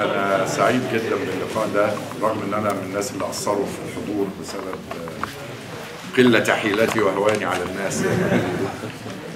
أنا سعيد جدا باللقاء ده رغم إن أنا من الناس اللي قصروا في الحضور بسبب قلة حيلتي وهواني على الناس،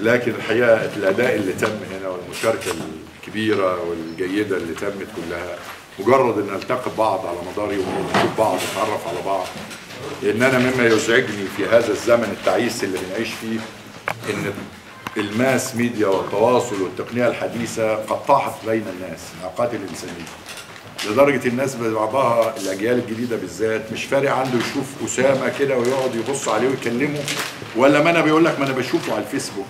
لكن الحقيقة الأداء اللي تم هنا والمشاركة الكبيرة والجيدة اللي تمت كلها مجرد إن نلتقي بعض على مدار يومين نشوف بعض نتعرف على بعض، لأن أنا مما يزعجني في هذا الزمن التعيس اللي بنعيش فيه إن الماس ميديا والتواصل والتقنية الحديثة قطعت بين الناس العلاقات الإنسانية، لدرجة الناس بعضها الأجيال الجديدة بالذات مش فارق عنده يشوف أسامة كده ويقعد يبص عليه ويكلمه، ولا ما أنا بيقول لك ما أنا بشوفه على الفيسبوك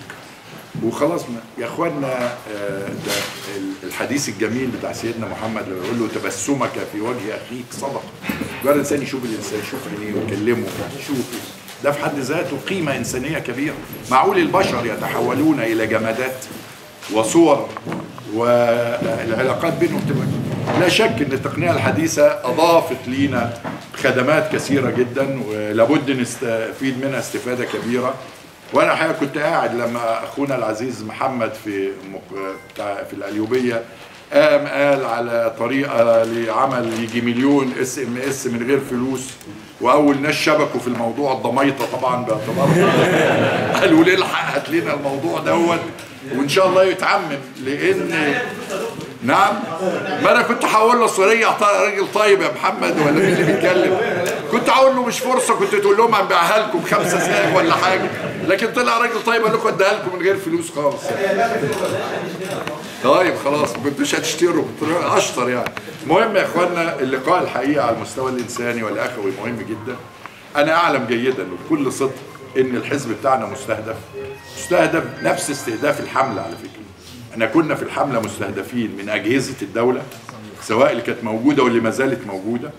وخلاص. يا إخوانا ده الحديث الجميل بتاع سيدنا محمد لما يقول له تبسمك في وجه أخيك صدقة. يبقى الإنسان يشوف الإنسان، يشوف عينيه ويكلمه يشوفه، ده في حد ذاته قيمة إنسانية كبيرة. معقول البشر يتحولون إلى جمادات وصور والعلاقات بينهم تبقى؟ لا شك ان التقنيه الحديثه اضافت لينا خدمات كثيره جدا ولابد نستفيد منها استفاده كبيره. وانا الحقيقه كنت قاعد لما اخونا العزيز محمد في القليوبيه قال على طريقه لعمل يجي مليون SMS من غير فلوس، واول ناس شبكوا في الموضوع الضميطه طبعا باعتبار قالوا ليه الحق هات لنا الموضوع دوت وان شاء الله يتعمم. لان نعم ما انا كنت هقول له سوريا راجل طيب يا محمد ولا مين اللي بيتكلم، كنت هقول له مش فرصه كنت تقول لهم هنبيعها لكم ب5 ساغ ولا حاجه، لكن طلع راجل طيب قال لكم اديها لكم من غير فلوس خالص طيب خلاص ما كنتوش هتشتروا اشطر يعني. المهم يا اخوانا اللقاء الحقيقه على المستوى الانساني والاخوي مهم جدا. انا اعلم جيدا وبكل صدق ان الحزب بتاعنا مستهدف نفس استهداف الحمله. على فكره احنا كنا في الحمله مستهدفين من اجهزه الدوله سواء اللي كانت موجوده واللي ما زالت موجوده،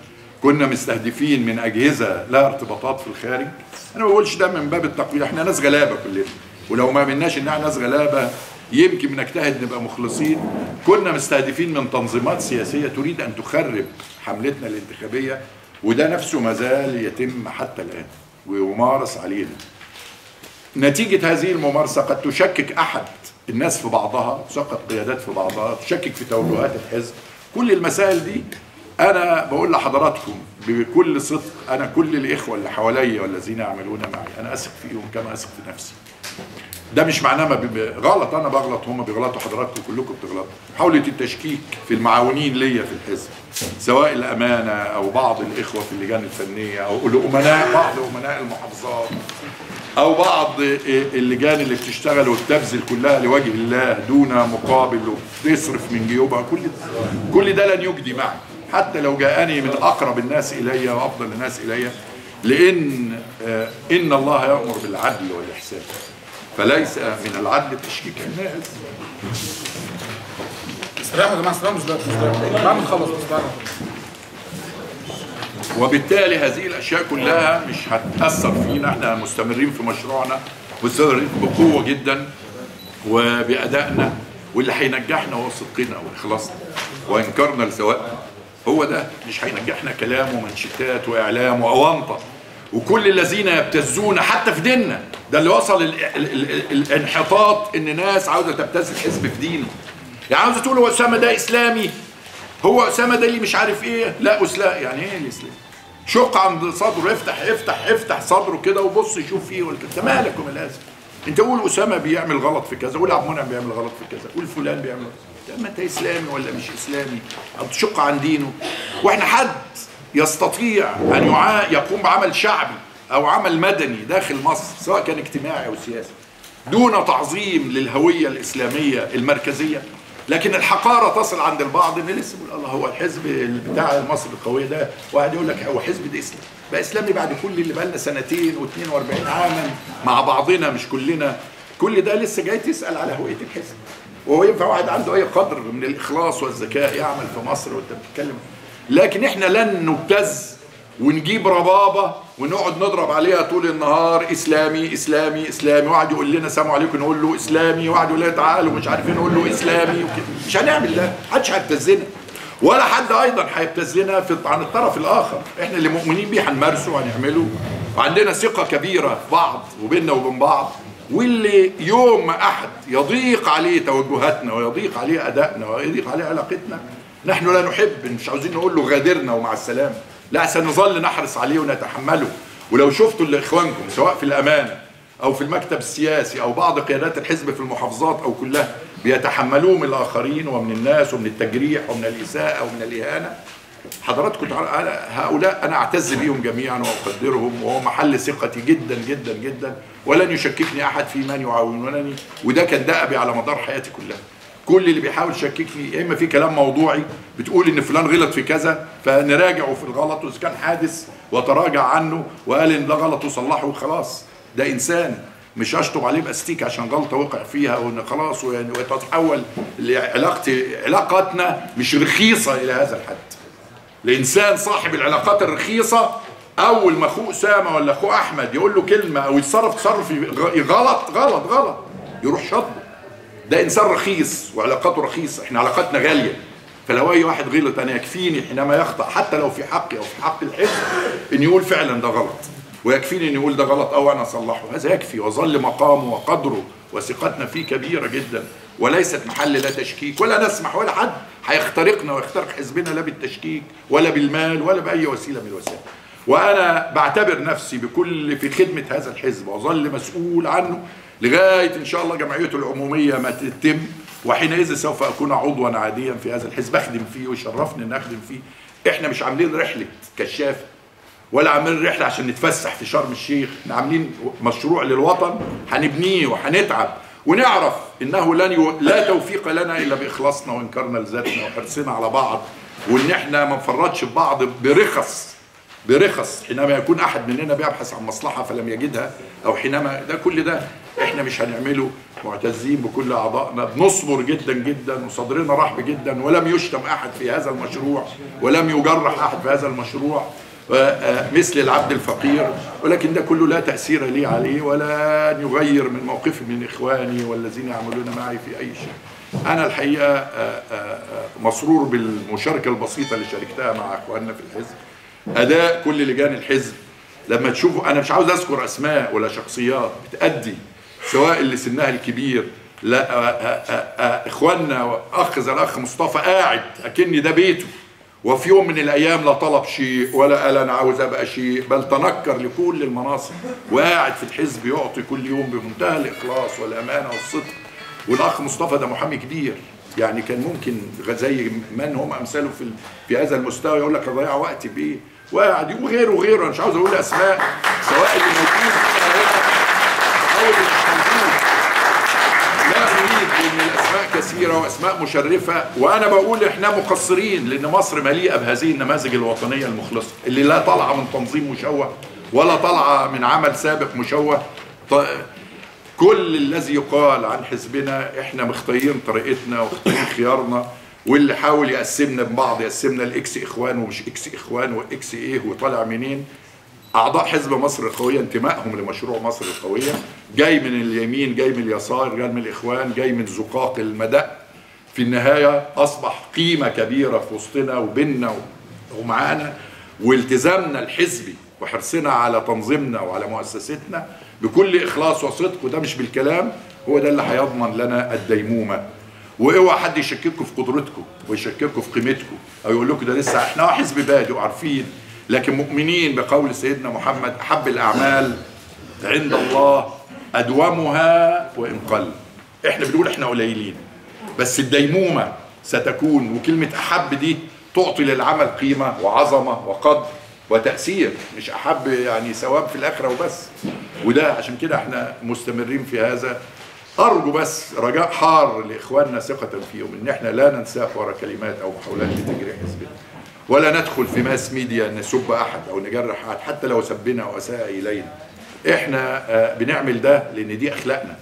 كنا مستهدفين من اجهزه لها ارتباطات في الخارج. انا ما بقولش ده من باب التقوية، احنا ناس غلابه كلنا، ولو ما مناش ان احنا ناس غلابه يمكن بنجتهد نبقى مخلصين. كنا مستهدفين من تنظيمات سياسيه تريد ان تخرب حملتنا الانتخابيه، وده نفسه ما زال يتم حتى الان ويمارس علينا. نتيجه هذه الممارسه قد تشكك احد الناس في بعضها، تشكك قيادات في بعضها، تشكك في توجهات الحزب. كل المسائل دي انا بقول لحضراتكم بكل صدق، انا كل الاخوه اللي حواليا والذين يعملون معي انا اثق فيهم كما اثق في نفسي. ده مش معناه غلط، انا بغلط هم بيغلطوا، حضراتكم كلكم بتغلطوا. محاوله التشكيك في المعاونين ليا في الحزب سواء الامانه او بعض الاخوه في اللجان الفنيه او الامناء، بعض امناء المحافظات او بعض اللجان اللي بتشتغل وبتبذل كلها لوجه الله دون مقابل وبتصرف من جيوبها، كل ده لن يجدي معي حتى لو جاءني من اقرب الناس الي وافضل الناس الي، لان ان الله يأمر بالعدل والاحسان، فليس من العدل تشكيك الناس. استريحوا يا جماعه، استريحوا، مش بعمل خلص بس. وبالتالي هذه الاشياء كلها مش هتاثر فينا، احنا مستمرين في مشروعنا مستمرين بقوه جدا وبادائنا، واللي هينجحنا هو صدقنا واخلاصنا وانكارنا لسواء. هو ده مش هينجحنا كلام ومنشتات واعلام واونطه وكل الذين يبتزون حتى في ديننا. ده اللي وصل الانحطاط ان ناس عاوزه تبتز الحزب في دينه، يعني عاوزه تقول هو اسامه ده اسلامي، هو اسامه ده اللي مش عارف ايه. لا اسلام يعني ايه الاسلام؟ شق عند صدره، افتح صدره كده وبص يشوف فيه. انت مالك ومال هذا؟ انت قول اسامه بيعمل غلط في كذا، قول عبد المنعم بيعمل غلط في كذا، قول فلان بيعمل غلط. ما انت اسلامي ولا مش اسلامي او تشق عن دينه. واحنا حد يستطيع ان يقوم بعمل شعبي او عمل مدني داخل مصر سواء كان اجتماعي او سياسي دون تعظيم للهويه الاسلاميه المركزيه؟ لكن الحقاره تصل عند البعض ان لسه بيقول الله هو الحزب بتاع مصر القويه ده، واحد يقول لك هو حزب ده اسلام بقى اسلامي بعد كل اللي بقى لنا سنتين و42 عاما مع بعضنا مش كلنا، كل ده لسه جاي تسال على هويه الحزب. وهو ينفع واحد عنده اي قدر من الاخلاص والذكاء يعمل في مصر وانت بتتكلم؟ لكن احنا لن نبتز ونجيب ربابه ونقعد نضرب عليها طول النهار اسلامي اسلامي اسلامي، واحد يقول لنا سلام عليكم نقول له اسلامي، واحد يقول لنا تعالوا مش عارفين نقول له اسلامي وكده. مش هنعمل ده، محدش هيبتزنا ولا حد ايضا هيبتزنا عن الطرف الاخر. احنا اللي مؤمنين بيه هنمارسه وهنعمله، وعندنا ثقه كبيره في بعض وبيننا وبين بعض. واللي يوم ما احد يضيق عليه توجهاتنا ويضيق عليه ادائنا ويضيق عليه علاقتنا نحن لا نحب، مش عاوزين نقول له غادرنا ومع السلامه، لا، سنظل نحرص عليه ونتحمله. ولو شفتوا لاخوانكم سواء في الامانه او في المكتب السياسي او بعض قيادات الحزب في المحافظات او كلها بيتحملوه من الاخرين ومن الناس ومن التجريح ومن الاساءه ومن الاهانه، حضراتكم هؤلاء انا اعتز بهم جميعا واقدرهم، وهو محل ثقتي جدا جدا جدا، ولن يشككني احد في من يعاونونني، وده كان دأبي على مدار حياتي كلها. كل اللي بيحاول يشككني يا اما في كلام موضوعي بتقول ان فلان غلط في كذا فنراجعه في الغلط، واذا كان حادث وتراجع عنه وقال ان ده غلط وصلحه وخلاص. ده انسان، مش هشطب عليه باستيك عشان غلطه وقع فيها وان خلاص وتتحول علاقاتنا مش رخيصه الى هذا الحد. الانسان صاحب العلاقات الرخيصه اول ما اخوه اسامه ولا اخوه احمد يقول له كلمه او يتصرف تصرف غلط غلط غلط يروح شطبه. ده انسان رخيص وعلاقاته رخيصه، احنا علاقاتنا غاليه. فلو اي واحد غلط انا يكفيني حينما يخطأ حتى لو في حقي او في حق الحزب ان يقول فعلا ده غلط، ويكفيني ان يقول ده غلط او انا اصلحه، هذا يكفي، وظل مقامه وقدره وثقتنا فيه كبيره جدا، وليست محل لا تشكيك، ولا نسمح ولا حد هيخترقنا ويخترق حزبنا لا بالتشكيك ولا بالمال ولا باي وسيله من الوسائل. وانا بعتبر نفسي بكل في خدمه هذا الحزب واظل مسؤول عنه لغايه ان شاء الله جمعيته العموميه ما تتم، وحينئذ سوف اكون عضوا عاديا في هذا الحزب اخدم فيه ويشرفني ان اخدم فيه. احنا مش عاملين رحله كشاف ولا عاملين رحله عشان نتفسح في شرم الشيخ، احنا عاملين مشروع للوطن هنبنيه وهنتعب ونعرف انه لا توفيق لنا الا باخلاصنا وانكارنا لذاتنا وحرصنا على بعض، وان احنا ما نفرطش في بعض برخص حينما يكون احد مننا بيبحث عن مصلحه فلم يجدها، او حينما ده كل ده احنا مش هنعمله. معتزين بكل اعضائنا، بنصبر جدا جدا وصدرنا رحب جدا، ولم يشتم احد في هذا المشروع ولم يجرح احد في هذا المشروع مثل العبد الفقير، ولكن ده كله لا تأثير لي عليه ولا يغير من موقفي من إخواني والذين يعملون معي في أي شيء. أنا الحقيقة مسرور بالمشاركة البسيطة اللي شاركتها مع إخواننا في الحزب. أداء كل لجان الحزب لما تشوفوا، أنا مش عاوز أذكر أسماء ولا شخصيات بتأدي، سواء اللي سنها الكبير، لا إخواننا أخ زي الأخ مصطفى قاعد أكني ده بيته، وفي يوم من الايام لا طلب شيء ولا قال انا عاوز ابقى شيء، بل تنكر لكل المناصب وقاعد في الحزب يعطي كل يوم بمنتهى الاخلاص والامانه والصدق. والاخ مصطفى ده محامي كبير، يعني كان ممكن زي من هم امثاله في هذا المستوى يقول لك اضيع وقتي بايه، وقاعد وغيره وغيره، انا مش عاوز اقول اسماء سواء اللي موجود او اللي مش موجود، لا اريد ان الاسماء كثيره واسماء مشرفه، وانا بقول احنا مقصرين لان مصر مليئه بهذه النماذج الوطنيه المخلصه اللي لا طالعه من تنظيم مشوه ولا طالعه من عمل سابق مشوه. كل الذي يقال عن حزبنا احنا مختارين طريقتنا ومختارين خيارنا، واللي حاول يقسمنا ببعض يقسمنا الاكس اخوان ومش اكس اخوان واكس ايه وطالع منين. اعضاء حزب مصر القويه انتمائهم لمشروع مصر القويه جاي من اليمين، جاي من اليسار، جاي من الاخوان، جاي من زقاق المدى، في النهايه اصبح قيمه كبيره في وسطنا وبيننا ومعانا، والتزامنا الحزبي وحرصنا على تنظيمنا وعلى مؤسستنا بكل اخلاص وصدق، وده مش بالكلام، هو ده اللي هيضمن لنا الديمومه. واوعى حد يشكككم في قدرتكم ويشكككم في قيمتكم او يقول لكم ده لسه احنا حزب بادئ وعارفين، لكن مؤمنين بقول سيدنا محمد احب الاعمال عند الله ادومها وان قل. احنا بنقول احنا قليلين بس الديمومه ستكون، وكلمه احب دي تعطي للعمل قيمه وعظمه وقدر وتاثير، مش احب يعني ثواب في الاخره وبس. وده عشان كده احنا مستمرين في هذا. ارجو بس رجاء حار لاخواننا ثقه فيهم ان احنا لا ننساق ورا كلمات او محاولات لتجريح حزبنا، ولا ندخل في ماس ميديا نسب احد او نجرح احد حتى لو سبنا واساء الينا. احنا بنعمل ده لان دي اخلاقنا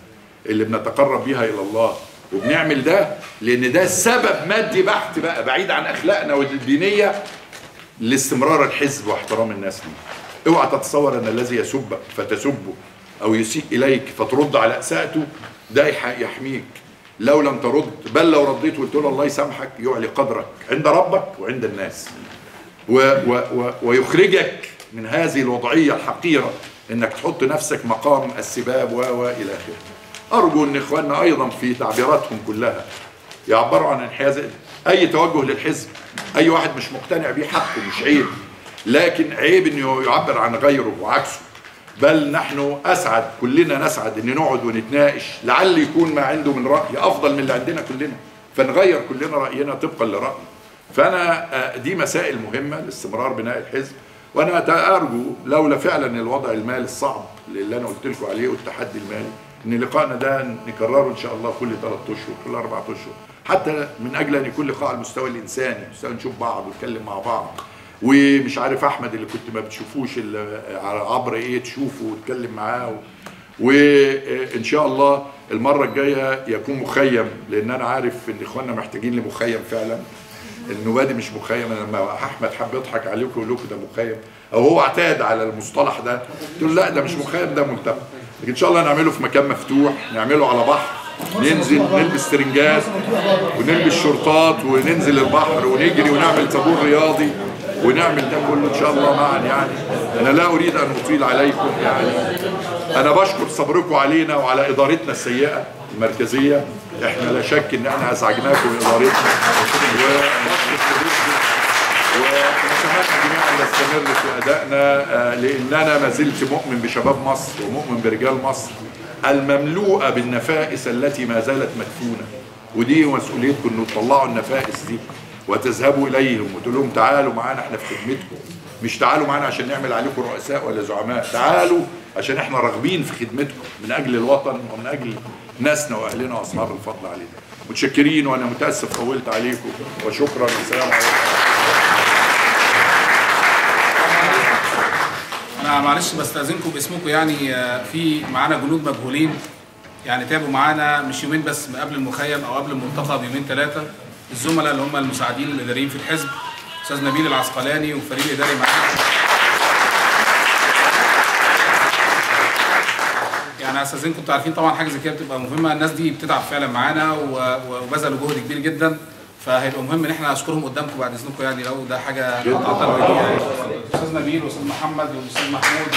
اللي بنتقرب بيها الى الله، وبنعمل ده لان ده سبب مادي بحت بقى بعيد عن اخلاقنا والدينيه لاستمرار الحزب واحترام الناس ليه. اوعى تتصور ان الذي يسبك فتسبه او يسيء اليك فترد على اساءته ده يحميك، لو لم ترد، بل لو رديت وقلت له الله يسامحك يعلي قدرك عند ربك وعند الناس ويخرجك من هذه الوضعيه الحقيره انك تحط نفسك مقام السباب والى اخره. ارجو ان اخواننا ايضا في تعبيراتهم كلها يعبروا عن انحياز اي توجه للحزب، اي واحد مش مقتنع بيه حقه مش عيب، لكن عيب انه يعبر عن غيره وعكسه. بل نحن اسعد، كلنا نسعد ان نقعد ونتناقش، لعل يكون ما عنده من راي افضل من اللي عندنا كلنا، فنغير كلنا راينا طبقا لراي. فانا دي مسائل مهمه لاستمرار بناء الحزب. وانا ارجو لولا فعلا الوضع المالي الصعب اللي انا قلت لكم عليه والتحدي المالي، ان لقائنا ده نكرره ان شاء الله كل 3 اشهر كل 4 اشهر، حتى من اجل ان يكون لقاء على المستوى الانساني، مستوى نشوف بعض ونتكلم مع بعض. ومش عارف احمد اللي كنت ما بتشوفوش عبر ايه تشوفه وتتكلم معاه، وان شاء الله المره الجايه يكون مخيم، لان انا عارف ان اخواننا محتاجين لمخيم فعلا. النوادي مش مخيم، لما احمد حب يضحك عليكم ويقول لكم ده مخيم او هو اعتاد على المصطلح ده، تقول لا ده مش مخيم ده ملتقى. لكن ان شاء الله نعمله في مكان مفتوح، نعمله على بحر، ننزل نلبس ترنجات ونلبس شورتات وننزل البحر ونجري ونعمل طابور رياضي ونعمل ده كله ان شاء الله معا. يعني انا لا اريد ان اطيل عليكم، يعني انا بشكر صبركم علينا وعلى ادارتنا السيئه المركزيه. احنا لا شك ان احنا ازعجناكم بادارتنا، ونتمنى جميعا نستمر في ادائنا، لاننا ما زلت مؤمن بشباب مصر ومؤمن برجال مصر المملوءه بالنفائس التي ما زالت مدفونه، ودي مسؤوليتكم انه تطلعوا النفائس دي وتذهبوا اليهم وتقول لهم تعالوا معانا احنا في خدمتكم، مش تعالوا معانا عشان نعمل عليكم رؤساء ولا زعماء، تعالوا عشان احنا راغبين في خدمتكم من اجل الوطن ومن اجل ناسنا واهلنا واصحاب الفضل علينا. متشكرين، وانا متاسف طولت عليكم، وشكرا والسلام عليكم. انا معلش بستاذنكم باسمكم، يعني في معانا جنود مجهولين يعني تعبوا معانا مش يومين بس، قبل المخيم او قبل الملتقى بيومين 3. الزملاء اللي هم المساعدين الاداريين في الحزب، استاذ نبيل العسقلاني والفريق الاداري معانا، يعني استاذنكم انتوا عارفين طبعا حاجه زي كده بتبقى مهمه، الناس دي بتتعب فعلا معانا وبذلوا جهد كبير جدا، فهيبقى مهم ان احنا نشكرهم قدامكم بعد اذنكم، يعني لو ده حاجه نعترف بيها. استاذ نبيل واستاذ محمد والاستاذ محمود